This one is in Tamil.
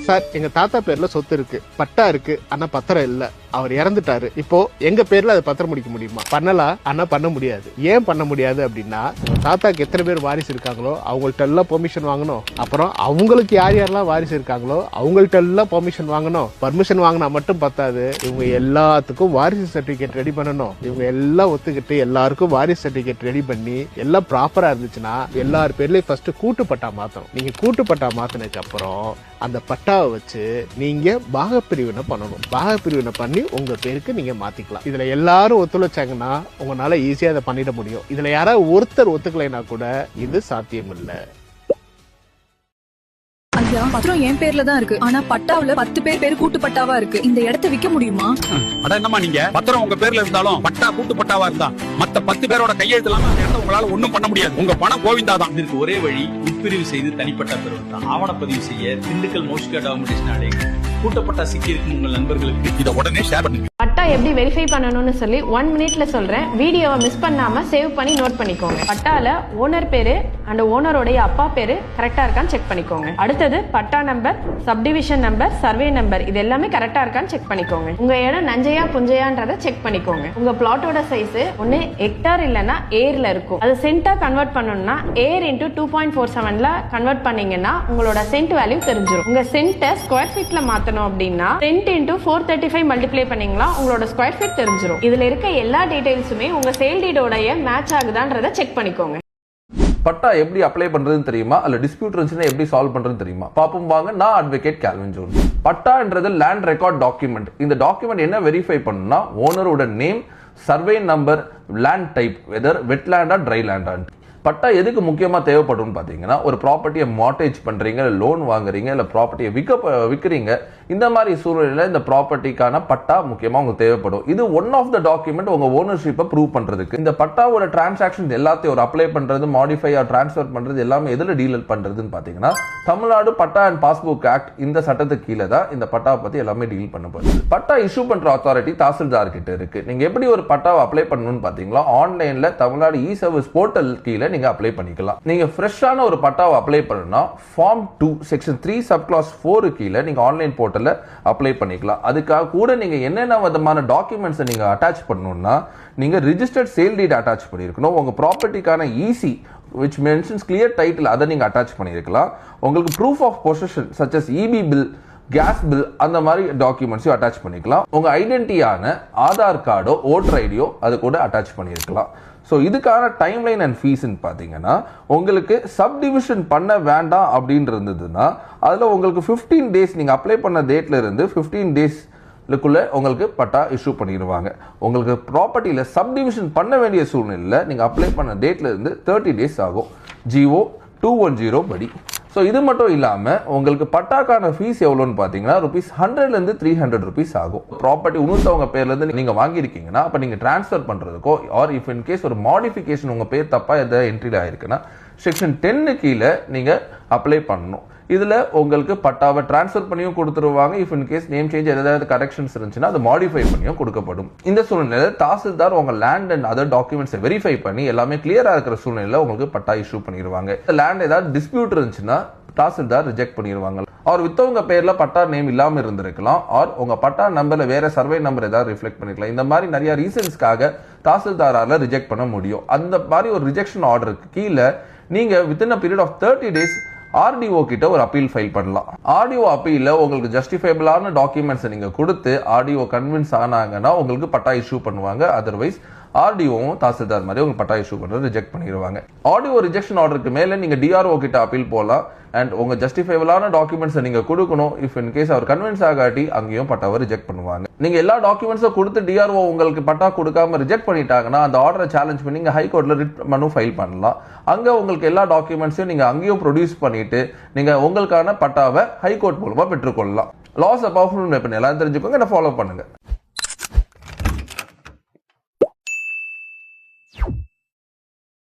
சார் எங்க தாத்தா பேர்ல சொத்து இருக்கு, பட்டா இருக்கு, ஆனா பத்திரம் இல்ல, அவர் இறந்துட்டாரு, இப்போ எங்க பேர்ல அதை பத்திரம் முடிக்க முடியுமா? பண்ணலாம், ஆனா பண்ண முடியாது. ஏன் பண்ண முடியாது அப்படின்னா, தாத்தாக்கு எத்தனை பேர் வாரிசு இருக்காங்களோ அவங்கள்ட்ட எல்லாம் பெர்மிஷன் வாங்கணும். அப்புறம் அவங்களுக்கு யார் யாரெல்லாம் வாரிசு இருக்காங்களோ அவங்கள்ட்ட எல்லாம் பெர்மிஷன் வாங்கணும். பர்மிஷன் வாங்கினா மட்டும் பத்தாது, இவங்க எல்லாத்துக்கும் வாரிசு சர்டிபிகேட் ரெடி பண்ணணும். இவங்க எல்லாம் ஒத்துக்கிட்டு எல்லாருக்கும் வாரிசு சர்டிபிகேட் ரெடி பண்ணி எல்லாம் ப்ராப்பரா இருந்துச்சுன்னா எல்லார் பேர்லயும் ஃபர்ஸ்ட் கூட்டு பட்டா மாத்தணும். நீங்க கூட்டு பட்டா மாத்தினதுக்கு அப்புறம் அந்த பட்டாவை வச்சு நீங்க பாகப்பிரிவினை பண்ணணும். பாகப்பிரிவினை பண்ணி உங்க பேருக்கு நீங்க மாத்திக்கலாம். இதுல எல்லாரும் ஒத்துழைச்சாங்கன்னா உங்களால ஈஸியா அதை பண்ணிட முடியும். இதுல யாராவது ஒருத்தர் ஒத்துக்கலைன்னா கூட இது சாத்தியம் இல்லை. ஐயா, பத்திரம் என் பேர்ல தான் இருக்கு, ஆனா பட்டாவுல 10 பேர் கூட்டு பட்டாவா இருக்கு. இந்த இடத்தை விற்க முடியுமா? அட என்னமா நீங்க, பத்திரம் உங்க பேர்ல இருந்தாலும் பட்டா கூட்டு பட்டாவா இருந்தா மத்த 10 பேரோட கையெழுத்து இல்லாம அந்த இடத்தை உங்களால ஒண்ணும் பண்ண முடியாது. உங்க பணம் கோவிந்தாதான். இதற்கு ஒரே வழி உட்பிரிவு செய்து தனிப்பட்ட பெறுவது. ஆவணப்பதிவு செய்ய திண்டுக்கல் மோஸ்கா டாக்குமெண்டேஷன் ஆலை கூட்டப்பட்ட சிக்கி இருக்கும் உங்கள் நண்பர்களுக்கு இதை உடனே ஷேர் பண்ணுங்க. பட்டா எப்படி வெரிஃபை பண்ணணும்னு சொல்லி 1 மினிட்ல சொல்றேன். வீடியோவை மிஸ் பண்ணாம சேவ் பண்ணி நோட் பண்ணிக்கோங்க. பட்டால ஓனர் பேரு அண்ட் ஓனரோடைய அப்பா பேரு கரெக்டா இருக்கான்னு செக் பண்ணிக்கோங்க. அடுத்தது patta number, subdivision number, survey number, இது எல்லாமே கரெக்டா இருக்கான்னு செக் பண்ணிக்கோங்க. உங்க இடம் நஞ்சையா புஞ்சையான்றதை செக் பண்ணிக்கோங்க. உங்க பிளாட்டோட சைஸ் ஒன்னு ஹெக்டார் இல்லனா ஏர்ல இருக்கும். அது சென்டா கன்வெர்ட் பண்ணணும்னா ஏர் இன்டு 2.47ல கன்வெர்ட் பண்ணீங்கன்னா உங்களோட சென்ட் வேல்யூ தெரிஞ்சிடும். உங்க சென்ட்டை ஸ்கொயர் ஃபீட்ல மாத்தணும் அப்படின்னா சென்ட் இன்டு 435 மல்டிப்ளை பண்ணீங்களா உங்களோட ஸ்கொயர் ஃபீட் தெரிஞ்சிடும். இதுல இருக்க எல்லா டீடைல்ஸுமே உங்க சேல் டீடோடைய மேட்ச் ஆகுதான்றதை செக் பண்ணிக்கோங்க. பட்டா எப்படி அப்ளை பண்றதுன்னு தெரியுமா? அல்ல டிஸ்பியூட் இருந்துச்சுன்னா எப்படி சால்வ் பண்றதுன்னு தெரியுமா? பாப்போம் வாங்க. நான் அட்வொகேட் கால்வின் ஜோன்ஸ். பட்டான்றது லேண்ட் ரெக்கார்ட் டாக்குமெண்ட். இந்த டாக்குமெண்ட் என்ன வெரிஃபை பண்ணணும்னா ஓனரோட name, survey number, land type, whether வெட்லேண்டா ட்ரை லேண்டா. பட்டா எதுக்கு முக்கியமா தேவைப்படும் பாத்தீங்கன்னா, ஒரு ப்ராப்பர்ட்டியை மார்டேஜ் பண்றீங்க, லோன் வாங்குறீங்க, இல்ல ப்ராப்பர்ட்டியை விற்கிறீங்க, இந்த மாதிரி சூழ்நிலையில இந்த ப்ராப்பர்ட்டிக்கான பட்டா முக்கியமா உங்களுக்கு தேவைப்படும். இது ஒன் ஆஃப் த டாக்குமெண்ட் உங்க ஓனர்ஷிப்பை ப்ரூவ் பண்றதுக்கு. இந்த பட்டாவோட டிரான்சாக்ஷன் எல்லாத்தையும் ஒரு அப்ளை பண்றது, மாடிஃபை ஆர் டிரான்ஸ்ஃபர் பண்றது எல்லாமே எதுல டீல் பண்றதுன்னு பாத்தீங்கன்னா, தமிழ்நாடு பட்டா அண்ட் பாஸ்புக் ஆக்ட் இந்த சட்டத்துக்கு கீழே தான் இந்த பட்டாவை பத்தி எல்லாமே டீல் பண்ணப்படுது. பட்டா இஷ்யூ பண்ற அத்தாரிட்டி தாசில்தார் கிட்ட இருக்கு. நீங்க எப்படி ஒரு பட்டாவை அப்ளை பண்ணணும்னு பாத்தீங்களா, ஆன்லைன்ல தமிழ்நாடு இ சர்வீஸ் போர்ட்டல் கீழே நீங்க அப்ளை பண்ணிக்கலாம். நீங்க ஃப்ரெஷ்ஷான ஒரு பட்டாவை அப்ளை பண்ணனும்னா ஃபார்ம் 2 செக்ஷன் 3 சப் கிளாஸ் 4 கீழே நீங்க ஆன்லைன் போர்ட்டல்ல அப்ளை பண்ணிக்கலாம். அதுக்காக கூட நீங்க என்னென்ன விதமான டாக்குமெண்ட்ஸ் நீங்க அட்டாச் பண்ணணும்னா, நீங்க ரிஜிஸ்டர்ட் சேல் டீட் அட்டாச் பண்ணிருக்கணும். உங்க ப்ராப்பர்ட்டிக்கான easy which mentions clear title அதை நீங்க அட்டாச் பண்ணிருக்கலாம். உங்களுக்கு proof of possession such as EB bill, gas bill, அந்த மாதிரி டாக்குமெண்ட்ஸையும் அட்டாச் பண்ணிக்கலாம். உங்க ஐடென்டிட்டியான ஆதார் கார்டோ ஓட்டர் ஐடியோ அது கூட அட்டாச் பண்ணியிருக்கலாம். ஸோ இதுக்கான டைம்லைன் அண்ட் ஃபீஸ்ன்னு பார்த்தீங்கன்னா, உங்களுக்கு சப்டிவிஷன் பண்ண வேண்டாம் அப்படின்னு இருந்ததுன்னா அதில் உங்களுக்கு 15 டேஸ் நீங்கள் அப்ளை பண்ண டேட்ல இருந்து 15 டேஸ்க்குள்ள உங்களுக்கு பட்டா இஷ்யூ பண்ணிடுவாங்க. உங்களுக்கு ப்ராப்பர்ட்டியில் சப்டிவிஷன் பண்ண வேண்டிய சூழ்நிலையில் நீங்கள் அப்ளை பண்ண டேட்ல இருந்து 30 டேஸ் ஆகும். GO 210 படி. ஸோ இது மட்டும் இல்லாமல் உங்களுக்கு பட்டாக்கான ஃபீஸ் எவ்வளோன்னு பார்த்தீங்கன்னா ₹100 300 ஆகும். ப்ராப்பர்ட்டி இன்னொருத்தவங்க பேர்லேருந்து நீங்கள் வாங்கியிருக்கீங்கன்னா அப்போ நீங்கள் டிரான்ஸ்ஃபர் பண்ணுறதுக்கோ ஆர் இஃப் இன் கேஸ் ஒரு மாடிஃபிகேஷன் உங்கள் பேர் தப்பாக எதாவது என்ட்ரியில் ஆயிருக்குன்னா செக்ஷன் 10 கீழே நீங்கள் அப்ளை பண்ணணும். இதில் உங்களுக்கு பட்டாவை டிரான்ஸ்ஃபர் பண்ணியும் கொடுத்துருவாங்க. If in case name change ஏதாவது கரெக்ஷன்ஸ் இருந்துச்சுன்னா அது மாடிஃபை பண்ணியும் கொடுக்கப்படும். இந்த சூழ்நிலையில் தாசில்தார் உங்கள் லேண்ட் அண்ட் அதர் டாக்குமெண்ட்ஸை வெரிஃபை பண்ணி எல்லாமே கிளியரா இருக்கிற சூழ்நிலையில் உங்களுக்கு பட்டா இஷ்யூ பண்ணிடுவாங்க. லேண்ட் ஏதாவது டிஸ்பியூட் இருந்துச்சுன்னா தாசில்தார் ரிஜெக்ட் பண்ணிடுவாங்க. அவர் வித்தவங்க பேர்ல பட்டா நேம் இல்லாம இருந்திருக்கலாம், ஆர் உங்க பட்டா நம்பர்ல வேற சர்வே நம்பர் ஏதாவது ரிஃப்ளெக்ட் பண்ணிக்கலாம். இந்த மாதிரி நிறைய ரீசன்ஸ்க்காக தாசில்தாரால ரிஜெக்ட் பண்ண முடியும். அந்த மாதிரி ஒரு ரிஜெக்ஷன் ஆர்டருக்கு கீழே நீங்க within a period of 30 days RDO கிட்ட ஒரு அப்பீல் ஃபைல் பண்ணலாம். ஆர்டிஓ அப்பீல்ல உங்களுக்கு ஜஸ்டிஃபைபிளான டாக்குமெண்ட்ஸ் நீங்க கொடுத்து ஆர்டிஓ கன்வின்ஸ் ஆனாங்கன்னா உங்களுக்கு பட்டா இஷ்யூ பண்ணுவாங்க. அதர்வைஸ் ஆர்டிஓவும் தாசில்தார் மாதிரி உங்களுக்கு பட்டா இஷ்யூ பண்றது ரிஜெக்ட் பண்ணிடுவாங்க. ஆர்டிஓ ரிஜெக்ஷன் ஆர்டருக்கு மேல நீங்க டிஆர்ஓ கிட்ட அப்பீல் போகலாம். அண்ட் உங்க ஜஸ்டிஃபைபிளான டாக்குமெண்ட்ஸ் நீங்க கொடுக்கணும். இஃப் இன் கேஸ் அவர் கன்வின்ஸ் ஆகாட்டி அங்கேயும் பட்டாவை ரிஜெக்ட் பண்ணுவாங்க. நீங்க எல்லா டாக்குமெண்ட்ஸும் கொடுத்து டிஆர்ஓ உங்களுக்கு பட்டா கொடுக்காம ரிஜெக்ட் பண்ணிட்டாங்கன்னா அந்த ஆர்டரை சேலஞ்ச் பண்ணி நீங்க ஹைகோர்ட்ல ரிட் மனு ஃபைல் பண்ணலாம். அங்க உங்களுக்கு எல்லா டாக்குமெண்ட்ஸையும் நீங்க அங்கேயும் ப்ரொடியூஸ் பண்ணிட்டு நீங்க உங்களுக்கான பட்டாவை ஹைகோர்ட் மூலமா பெற்றுக்கொள்ளலாம். லாஸ் பவர்ஃபுல் வெப்பன் எல்லாம் தெரிஞ்சுக்கோங்க. என்ன ஃபாலோ பண்ணுங்க.